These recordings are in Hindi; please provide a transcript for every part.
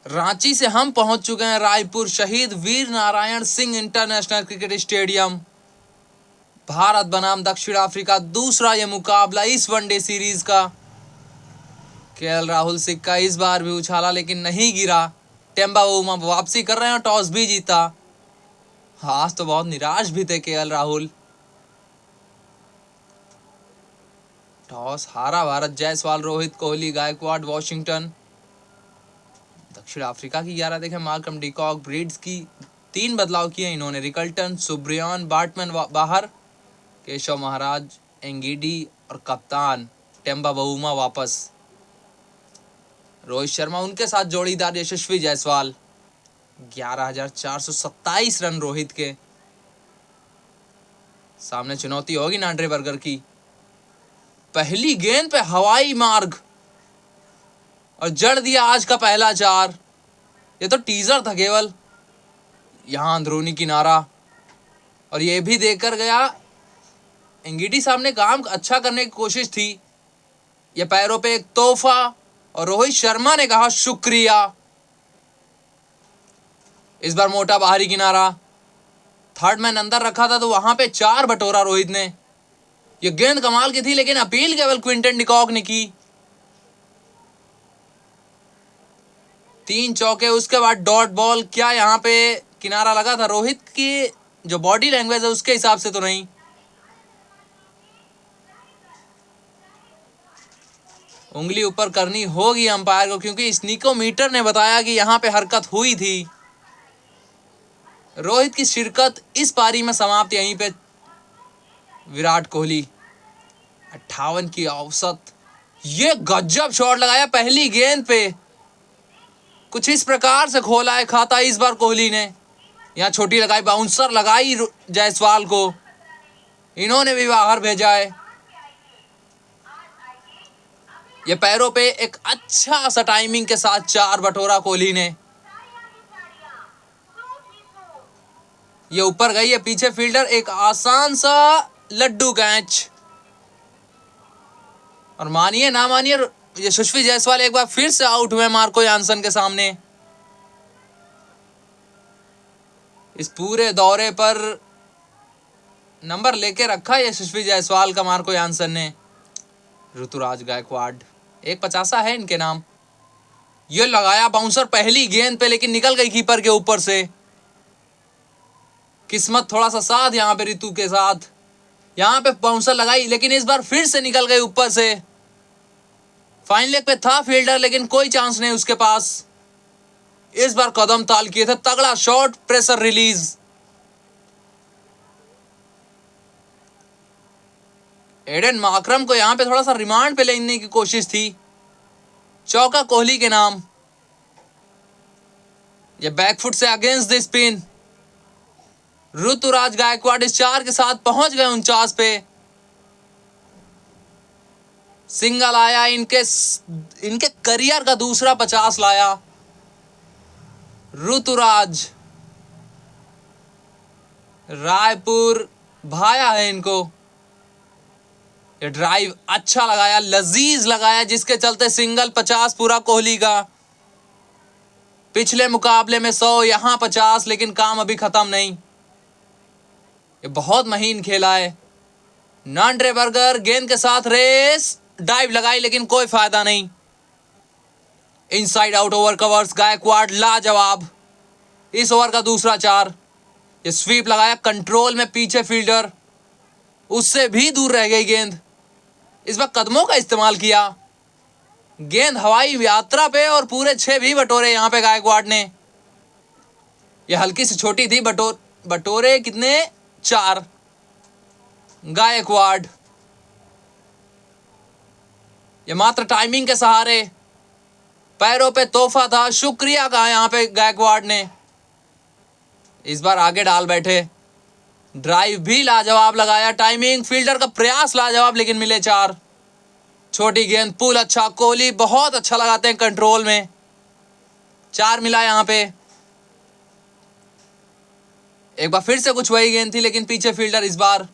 रांची से हम पहुंच चुके हैं Raipur Shaheed Veer Narayan Singh international cricket stadium. Bharat बनाम दक्षिण अफ्रीका दूसरा ये मुकाबला इस वनडे सीरीज का। केएल राहुल सिक्का इस बार भी उछाला लेकिन नहीं गिरा। टेम्बा बाउमा वापसी कर रहे हैं और टॉस भी जीता। आज तो बहुत निराश भी थे केएल राहुल। टॉस हारा भारत। जायसवाल, रोहित, कोहली, गायकवाड, वॉशिंगटन। दक्षिण अफ्रीका की 11 देखें। मार्कम डिकॉक, ब्रीड्स की 3 बदलाव किए इन्होंने। रिकल्टन, सुब्रियान, बार्टमैन बाहर। केशव महाराज, एंगिडी और कप्तान टेम्बा बाउमा वापस। रोहित शर्मा उनके साथ जोड़ीदार यशस्वी जायसवाल। 11,427 रन रोहित के। सामने चुनौती होगी नांड्रे बर्गर की। पहली गेंद पे हवाई मार्ग और जड़ दिया आज का पहला 4। ये तो टीजर था केवल। यहां अंदरूनी किनारा और ये भी देखकर गया। एंगिडी साहब ने काम अच्छा करने की कोशिश थी। ये पैरों पे एक तोहफा और रोहित शर्मा ने कहा शुक्रिया। इस बार मोटा बाहरी किनारा। थर्ड मैन अंदर रखा था तो वहां पे 4 बटोरा रोहित ने। ये गेंद कमाल की थी लेकिन अपील केवल क्विंटन डिकॉक ने की। 3 चौके। उसके बाद डॉट बॉल। क्या यहाँ पे किनारा लगा था? रोहित की जो बॉडी लैंग्वेज है उसके हिसाब से तो नहीं। उंगली ऊपर करनी होगी अंपायर को क्योंकि स्नीकोमीटर ने बताया कि यहाँ पे हरकत हुई थी। रोहित की शिरकत इस पारी में समाप्त। यहीं पे विराट कोहली 58 की औसत। ये गजब शॉट लगाया पहली गेंद पे। कुछ इस प्रकार से खोला है खाता इस बार कोहली ने। यहाँ छोटी लगाई, बाउंसर लगाई जायसवाल को। इन्होंने भी बाहर भेजा है। ये पैरों पे एक अच्छा सा टाइमिंग के साथ 4 बटोरा कोहली ने। ये ऊपर गई है। पीछे फील्डर एक आसान सा लड्डू कैच। और मानिए ना मानिए यशस्वी जायसवाल एक बार फिर से आउट हुए मार्को यानसन के सामने। इस पूरे दौरे पर नंबर लेके रखा यशस्वी जायसवाल का मार्को यानसन ने। ऋतुराज गायकवाड 150 है इनके नाम। ये लगाया बाउंसर पहली गेंद पे लेकिन निकल गई कीपर के ऊपर से। किस्मत थोड़ा सा साथ यहाँ पे ऋतु के साथ। यहाँ पे बाउंसर लगाई लेकिन इस बार फिर से निकल गई ऊपर से। फाइन लेग पे था फील्डर लेकिन कोई चांस नहीं उसके पास। इस बार कदम ताल किए थे। तगड़ा shot, pressure release. Aiden Markram को यहां पे थोड़ा सा रिमांड पे लेने की कोशिश थी। चौका कोहली के नाम। ये बैकफुट से against the spin. Ruturaj Gaikwad इस 4 के साथ पहुंच गए 49 पे। सिंगल आया। इनके करियर का दूसरा 50 लाया ऋतुराज। रायपुर भाया है इनको। ये ड्राइव अच्छा लगाया, लजीज लगाया जिसके चलते सिंगल 50 पूरा कोहली का। पिछले मुकाबले में 100, यहां 50 लेकिन काम अभी खत्म नहीं। ये बहुत महीन खेला है। नांड्रे बर्गर गेंद के साथ रेस, डाइव लगाई लेकिन कोई फायदा नहीं। Inside out over covers. Gaikwad लाजवाब। इस ओवर का दूसरा 4। ये स्वीप लगाया कंट्रोल में। पीछे फील्डर, उससे भी दूर रह गई गेंद। इस बार कदमों का इस्तेमाल किया। गेंद हवाई यात्रा पे और पूरे 6 भी बटोरे यहां पे गायकवाड ने। यह हल्की सी छोटी थी। बटोरे कितने? 4 गायकवाड। ये मात्र टाइमिंग के सहारे। पैरों पे तोहफा था। शुक्रिया कहा यहां पे गायकवाड ने। इस बार आगे डाल बैठे। ड्राइव भी लाजवाब लगाया। टाइमिंग, फील्डर का प्रयास लाजवाब लेकिन मिले 4। छोटी गेंद, पुल अच्छा। कोहली बहुत अच्छा लगाते हैं कंट्रोल में। 4 मिला यहां पे। एक बार फिर से कुछ वही गेंद थी लेकिन पीछे फील्डर। इस बार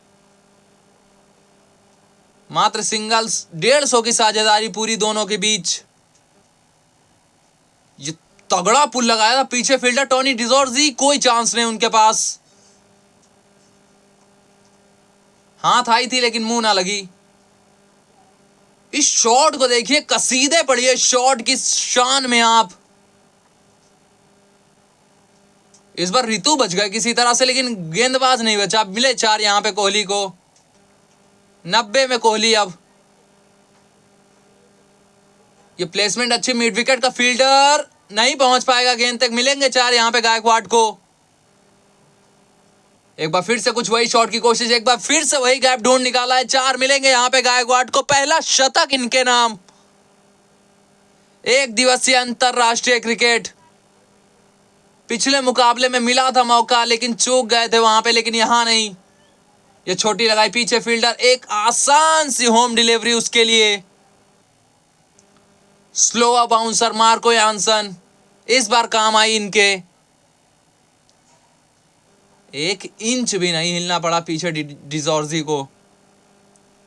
मात्र सिंगल्स। 150 की साझेदारी पूरी दोनों के बीच। ये तगड़ा पुल लगाया था पीछे फील्डर टोनी डिजोर्जी, कोई चांस नहीं उनके पास। हाथ आई थी लेकिन मुंह ना लगी। इस शॉट को देखिए, कसीदे पड़िए शॉट की शान में आप। इस बार रितु बच गए किसी तरह से, लेकिन गेंदबाज नहीं बचा। मिले 4 यहां पे कोहली को। 90 में कोहली। अब ये प्लेसमेंट अच्छी, मिड विकेट का फील्डर नहीं पहुंच पाएगा गेंद तक। मिलेंगे 4 यहां पे गायकवाड को। एक बार फिर से कुछ वही शॉट की कोशिश, एक बार फिर से वही गैप ढूंढ निकाला है। 4 मिलेंगे यहां पे गायकवाड को। पहला शतक इनके नाम। एक दिवसीय अंतरराष्ट्रीय क्रिकेट। पिछले मुकाबले में मिला था मौका लेकिन चूक गए थे वहां पे, लेकिन यहां नहीं। ये छोटी लगाई पीछे फील्डर, एक आसान सी होम डिलीवरी उसके लिए। स्लो बाउंसर मार्को यानसन इस बार काम आई इनके। 1 इंच भी नहीं हिलना पड़ा पीछे डिजोर्जी को,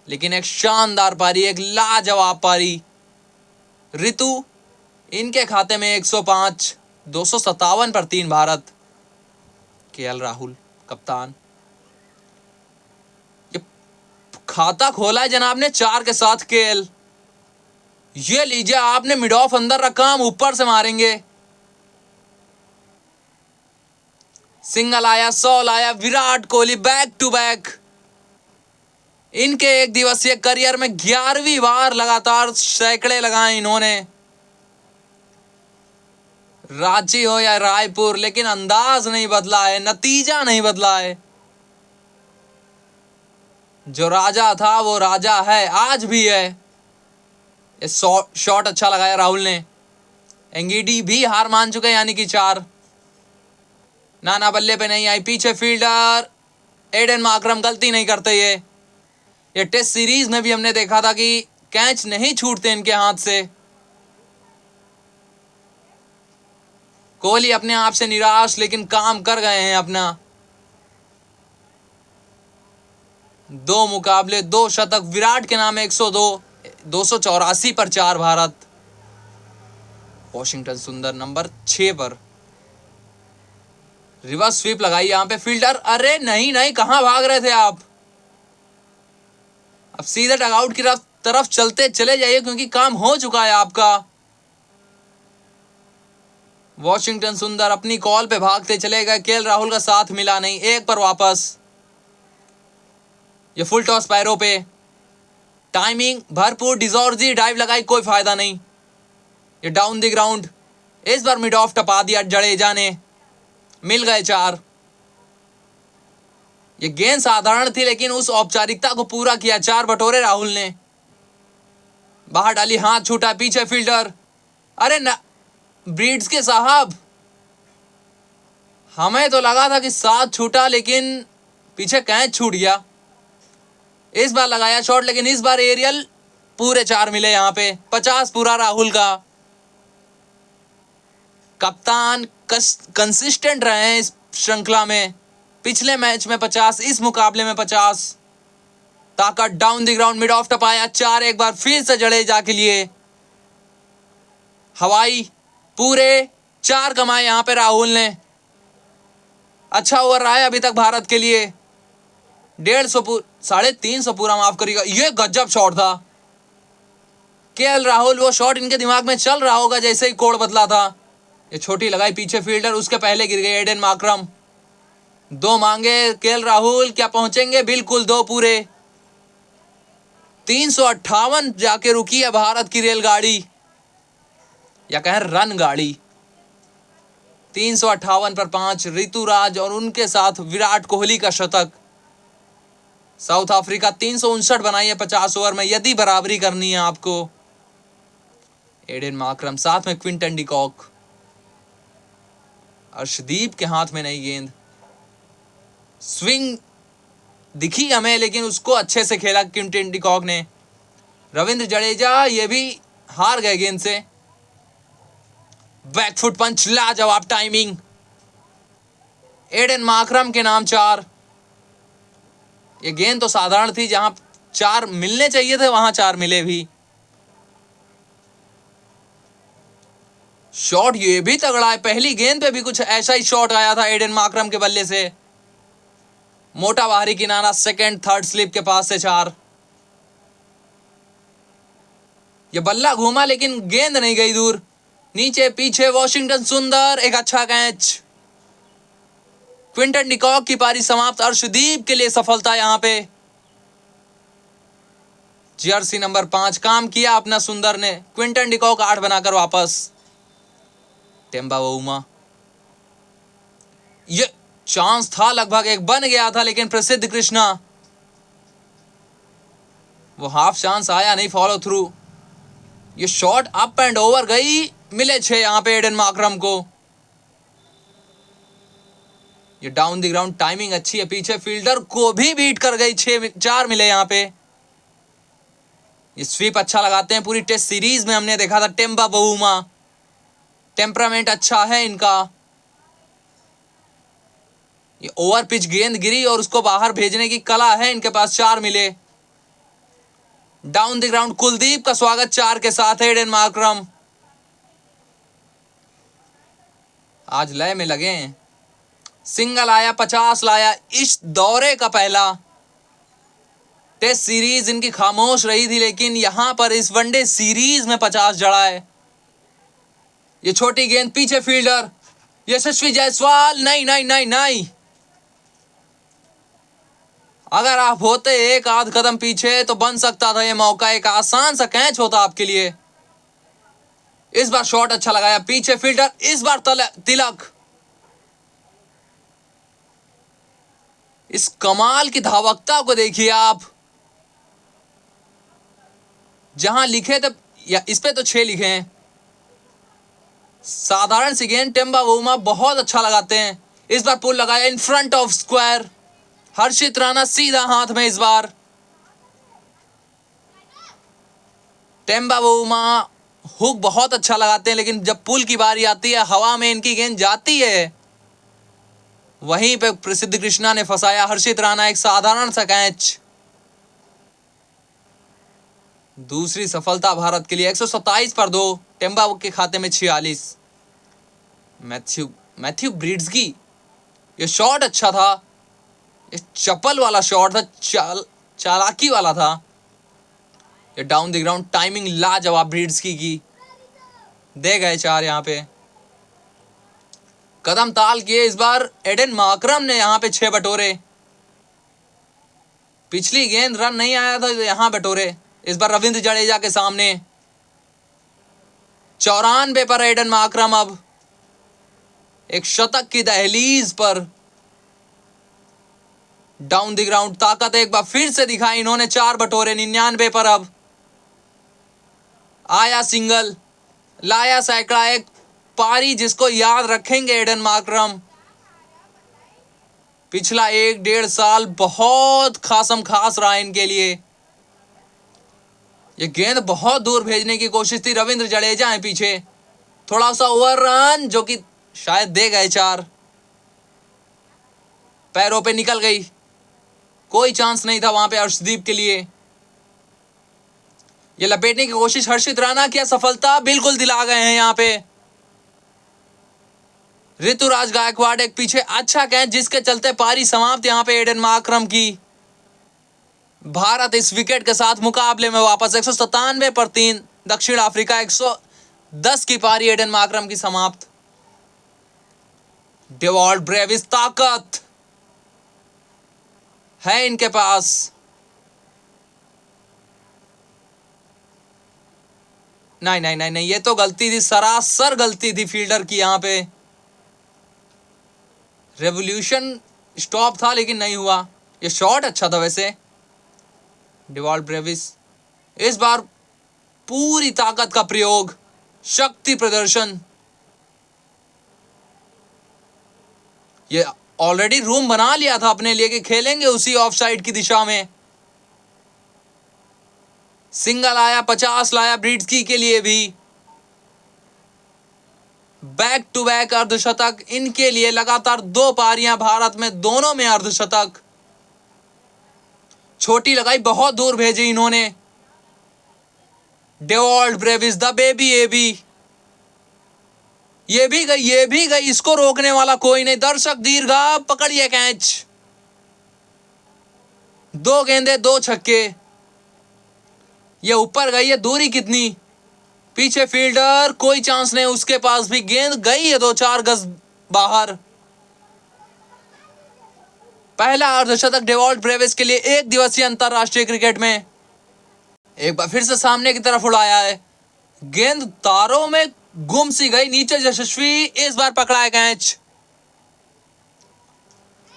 लेकिन एक शानदार पारी, एक लाजवाब पारी। रितु इनके खाते में 105, 257 पर 3 भारत। केएल राहुल कप्तान। ये खाता खोला है जनाब ने 4 के साथ केएल। ये लीजिए, आपने मिड ऑफ अंदर रखा, हम ऊपर से मारेंगे। सिंगल आया, 100 आया। Virat Kohli back to back. इनके एक दिवसीय करियर में 11वीं बार लगातार सैकड़े लगाए इन्होंने। रांची हो या रायपुर, लेकिन अंदाज नहीं बदला है, नतीजा नहीं बदला है। जो राजा था वो राजा है, आज भी है। ये शॉट अच्छा लगाया राहुल ने। एंगीडी भी हार मान चुके, यानी कि 4। नाना बल्ले पे नहीं आई, पीछे फील्डर एडन माकरम गलती नहीं करते। ये टेस्ट सीरीज में भी हमने देखा था कि कैच नहीं छूटते इनके हाथ से। कोहली अपने आप से निराश, लेकिन काम कर गए हैं अपना। 2 मुकाबले 2 शतक। विराट के नाम 102, 284 पर 4 भारत। वॉशिंगटन सुंदर नंबर 6 पर। रिवर्स स्वीप लगाई यहां पे फील्डर। अरे नहीं नहीं, कहां भाग रहे थे आप? अब सीधे डगआउट की तरफ चलते चले जाइए, क्योंकि काम हो चुका है आपका। वॉशिंगटन सुंदर अपनी कॉल पे भागते चले गए। केएल राहुल का साथ मिला नहीं। 1 पर वापस। ये फुल टॉस पैरों पे, टाइमिंग भरपूर। डिजोर्जी डाइव लगाई, कोई फायदा नहीं। ये डाउन द ग्राउंड। इस बार मिड ऑफ टपा दिया जडेजा ने। मिल गए 4। ये गेंद साधारण थी, लेकिन उस औपचारिकता को पूरा किया। 4 बटोरे राहुल ने। बाहर डाली, हाथ छूटा, पीछे फील्डर। अरे ना ब्रीड्स के साहब, हमें तो लगा था कि साथ छूटा, लेकिन पीछे कैच छूट गया। इस बार लगाया शॉट, लेकिन इस बार एरियल। पूरे 4 मिले यहां पे। 50 पूरा राहुल का। कप्तान कंसिस्टेंट रहे हैं इस श्रृंखला में। पिछले मैच में 50, इस मुकाबले में 50। ताकत down the ground, mid off टपाया। 4 एक बार फिर से जडेजा के लिए। हवाई पूरे 4 कमाए यहां पे राहुल ने। अच्छा ओवर रहा है अभी तक भारत के लिए। 150, 350 पूरा, माफ करिएगा। ये गजब शॉट था। केएल राहुल, वो शॉट इनके दिमाग में चल रहा होगा जैसे ही कोड बदला था। ये छोटी लगाई पीछे फील्डर, उसके पहले गिर गए एडन माकरम। 2 मांगे केएल राहुल, क्या पहुंचेंगे? बिल्कुल 2 पूरे। 358 जाके रुकी है भारत की रेलगाड़ी, या कहें रन गाड़ी। 358 पर 5। ऋतुराज और उनके साथ विराट कोहली का शतक। साउथ अफ्रीका 359 बनाई है 50 ओवर में, यदि बराबरी करनी है आपको। एडन माकरम, साथ में क्विंटन डिकॉक। अर्शदीप के हाथ में नहीं गेंद। स्विंग दिखी हमें, लेकिन उसको अच्छे से खेला क्विंटन डिकॉक ने। रविंद्र जडेजा ये भी हार गए गेंद से। बैकफुट पंच, लाजवाब टाइमिंग। एडन माकरम के नाम 4। ये गेंद तो साधारण थी, जहां 4 मिलने चाहिए थे वहां 4 मिले भी। शॉट ये भी तगड़ा है, पहली गेंद पे भी कुछ ऐसा ही शॉट आया था एडन मार्करम के बल्ले से। मोटा बाहरी किनारा, सेकंड थर्ड स्लिप के पास से 4। ये बल्ला घूमा लेकिन गेंद नहीं गई दूर। नीचे पीछे वॉशिंगटन सुंदर, एक अच्छा कैच। क्विंटन डिकॉक की पारी समाप्त। अर्शदीप के लिए सफलता यहां पे। जर्सी नंबर 5 काम किया अपना सुंदर ने। क्विंटन डिकॉक 8 बनाकर वापस। टेम्बा बाउमा, ये चांस था, लगभग एक बन गया था, लेकिन प्रसिद्ध कृष्णा, वो हाफ चांस आया नहीं, फॉलो थ्रू। ये शॉट अप एंड ओवर गई, मिले 6 यहां पे एडन मार्करम को। ये डाउन द ग्राउंड टाइमिंग अच्छी है, पीछे फील्डर को भी बीट कर गई। 4 मिले यहां पे। ये स्वीप अच्छा लगाते हैं, पूरी टेस्ट सीरीज में हमने देखा था टेम्बा बाउमा। टेम्परामेंट अच्छा है इनका। ये ओवर पिच गेंद गिरी और उसको बाहर भेजने की कला है इनके पास। 4 मिले। डाउन द ग्राउंड कुलदीप का स्वागत 4 के साथ है एडन मार्करम। आज लय में लगे हैं। सिंगल आया, 50 लाया, इस दौरे का पहला। टेस्ट सीरीज इनकी खामोश रही थी, लेकिन यहां पर इस वनडे सीरीज में 50 जड़ा है। ये छोटी गेंद, पीछे फील्डर यशस्वी जायसवाल, नहीं नहीं नहीं नहीं। अगर आप होते एक आध कदम पीछे तो बन सकता था ये मौका, एक आसान सा कैच होता आपके लिए। इस बार शॉट अच्छा लगाया, पीछे फील्डर, इस बार तिलक। इस कमाल की धावकता को देखिए आप। जहां लिखे थे, या इस पे तो 6 लिखे हैं। साधारण सी गेंद, टेम्बा बाउमा बहुत अच्छा लगाते हैं। इस बार पुल लगाया इन फ्रंट ऑफ स्क्वायर। हर्षित राणा सीधा हाथ में इस बार। टेम्बा बाउमा हुक बहुत अच्छा लगाते हैं, लेकिन जब पुल की बारी आती है, हवा में इनकी गेंद जाती है, वहीं पे प्रसिद्ध कृष्णा ने फंसाया हर्षित राणा। एक साधारण सा कैच। दूसरी सफलता भारत के लिए। 127 पर 2, टेम्बा के खाते में 46। मैथ्यू ब्रिड्सकी, ये शॉट अच्छा था, ये चपल वाला शॉट था, चालाकी वाला था। ये डाउन द ग्राउंड टाइमिंग लाजवाब ब्रिड्सकी की। दे गए 4 यहां पे। कदम ताल किए इस बार एडन मार्करम ने यहां पे 6 बटोरे। पिछली गेंद रन नहीं आया था, यहां बटोरे। इस बार रविंद्र जडेजा के सामने। 94 पर एडन मार्करम अब एक शतक की दहलीज पर। डाउन द ग्राउंड ताकत एक बार फिर से दिखाई इन्होंने। 4 बटोरे। 99 पर अब आया सिंगल, लाया सैकड़ा। एक पारी जिसको याद रखेंगे एडन मार्करम। पिछला 1-1.5 साल बहुत खासम खास रहा इनके लिए। ये गेंद बहुत दूर भेजने की कोशिश थी, रविंद्र जडेजा है पीछे। थोड़ा सा ओवर रन, जो कि शायद दे गए 4। पैरों पे निकल गई, कोई चांस नहीं था वहां पे अर्शदीप के लिए। ये लपेटने की कोशिश हर्षित राणा, क्या सफलता, बिल्कुल दिला गए हैं यहां पे ऋतुराज गायकवाड़। एक पीछे अच्छा कैच, जिसके चलते पारी समाप्त यहां पे एडन मार्करम की। भारत इस विकेट के साथ मुकाबले में वापस। 197 पर 3, दक्षिण अफ्रीका 110 की पारी एडन मार्करम की समाप्त। डेवॉल्ट ब्रेविस, ताकत है इनके पास। नहीं नहीं नहीं नहीं, ये तो गलती थी, सरासर गलती थी फील्डर की यहां पे। रेवोल्यूशन स्टॉप था लेकिन नहीं हुआ। ये शॉट अच्छा था वैसे। डेवॉल्ट ब्रेविस इस बार पूरी ताकत का प्रयोग, शक्ति प्रदर्शन। ये ऑलरेडी रूम बना लिया था अपने लिए कि खेलेंगे उसी ऑफ साइड की दिशा में। सिंगल आया, 50 लाया ब्रिड्सकी के लिए भी। बैक टू बैक अर्धशतक इनके लिए। लगातार 2 पारियां भारत में, दोनों में अर्धशतक। छोटी लगाई, बहुत दूर भेजी इन्होंने। Dewald Brevis the baby AB. ये भी गई, ये भी गई, इसको रोकने वाला कोई नहीं। दर्शक दीर्घा पकड़िए कैच। 2 गेंदे 2 छक्के। ये ऊपर गई है, दूरी कितनी, पीछे फील्डर, कोई चांस नहीं उसके पास भी। गेंद गई है 2-4 गज बाहर। पहला अर्धशतक डेवॉल्ट ब्रेविस के लिए एक दिवसीय अंतरराष्ट्रीय क्रिकेट में। एक बार फिर से सामने की तरफ उड़ाया है, गेंद तारों में गुम सी गई, नीचे यशस्वी, इस बार पकड़ा है कैच।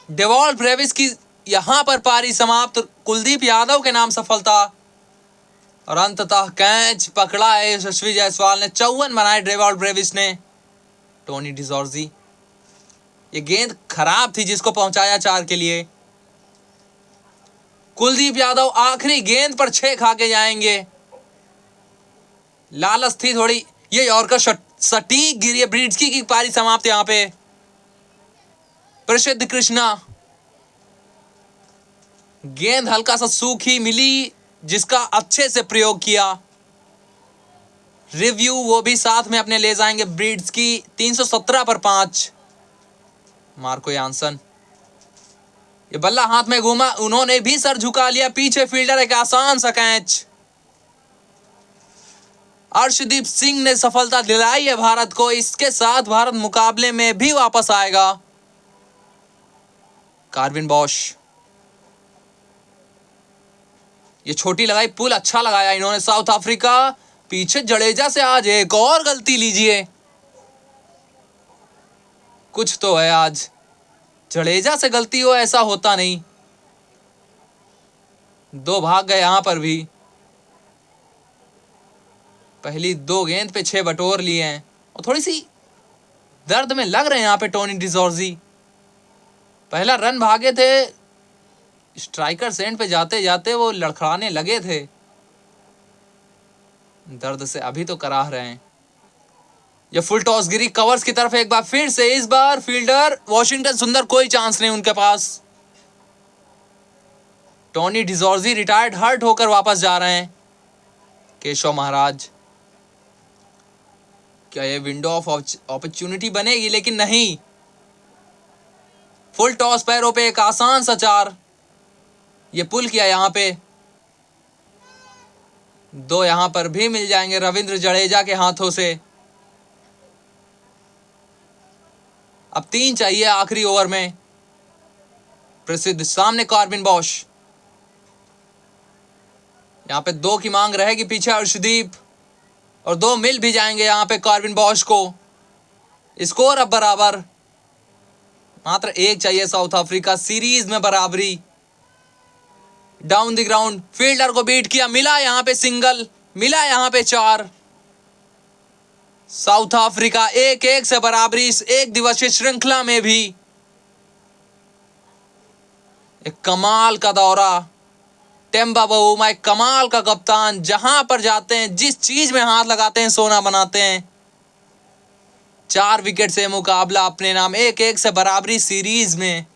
डेवॉल्ट ब्रेविस की यहां पर पारी समाप्त। कुलदीप यादव के नाम सफलता और अंततः कैच पकड़ा है यशस्वी जायसवाल ने। 54 बनाए डेवॉल्ट ब्रेविस ने। टोनी डिजॉर्जी, ये गेंद खराब थी जिसको पहुंचाया 4 के लिए। कुलदीप यादव आखिरी गेंद पर 6 खा के जाएंगे। लालच थी थोड़ी। ये यॉर्कर सटीक गिरी है। ब्रिड्सकी की पारी समाप्त यहां पे। प्रसिद्ध कृष्णा, गेंद हल्का सा सूखी मिली जिसका अच्छे से प्रयोग किया। रिव्यू वो भी साथ में अपने ले जाएंगे। ब्रिड्सकी 317 पर 5। मार्को यानसन, ये बल्ला हाथ में घूमा, उन्होंने भी सर झुका लिया। पीछे फील्डर, एक आसान सा कैच। अर्शदीप सिंह ने सफलता दिलाई है भारत को। इसके साथ भारत मुकाबले में भी वापस आएगा। कार्विन बॉश, ये छोटी लगाई, पुल अच्छा लगाया इन्होंने। साउथ अफ्रीका, पीछे जडेजा से आज एक और गलती लीजिए। कुछ तो है आज, जडेजा से गलती हो ऐसा होता नहीं। 2 भाग गए यहां पर भी। पहली 2 गेंद पे 6 बटोर लिए हैं और थोड़ी सी दर्द में लग रहे हैं यहां पे टोनी डिजॉर्जी। पहला रन भागे थे, स्ट्राइकर सेंड पे जाते जाते वो लड़खड़ाने लगे थे। दर्द से अभी तो कराह रहे हैं। ये फुल टॉस गिरी कवर्स की तरफ एक बार फिर से। इस बार फील्डर वॉशिंगटन सुंदर, कोई चांस नहीं उनके पास। टोनी डिजॉर्जी रिटायर्ड हर्ट होकर वापस जा रहे हैं। केशव महाराज, क्या ये विंडो ऑफ अपॉर्चुनिटी बनेगी? लेकिन नहीं। फुल टॉस पैरों पे एक आसान सा 4। ये पुल किया यहां पे। 2 यहां पर भी मिल जाएंगे रविंद्र जडेजा के हाथों से। अब 3 चाहिए आखिरी ओवर में। प्रसिद्ध, सामने कार्विन बॉश, यहां पे 2 की मांग रहेगी। पीछे अर्शदीप, और 2 मिल भी जाएंगे यहां पे कार्विन बॉश को। स्कोर अब बराबर, मात्र 1 चाहिए साउथ अफ्रीका। सीरीज में बराबरी। डाउन द ग्राउंड, फील्डर को बीट किया, मिला यहां पे सिंगल, मिला यहां पे 4। साउथ अफ्रीका 1-1 से बराबरी इस एक दिवसीय श्रृंखला में भी। एक कमाल का दौरा। टेम्बा बाउमा एक कमाल का कप्तान, जहां पर जाते हैं, जिस चीज में हाथ लगाते हैं, सोना बनाते हैं। 4 विकेट से मुकाबला अपने नाम। 1-1 से बराबरी सीरीज में।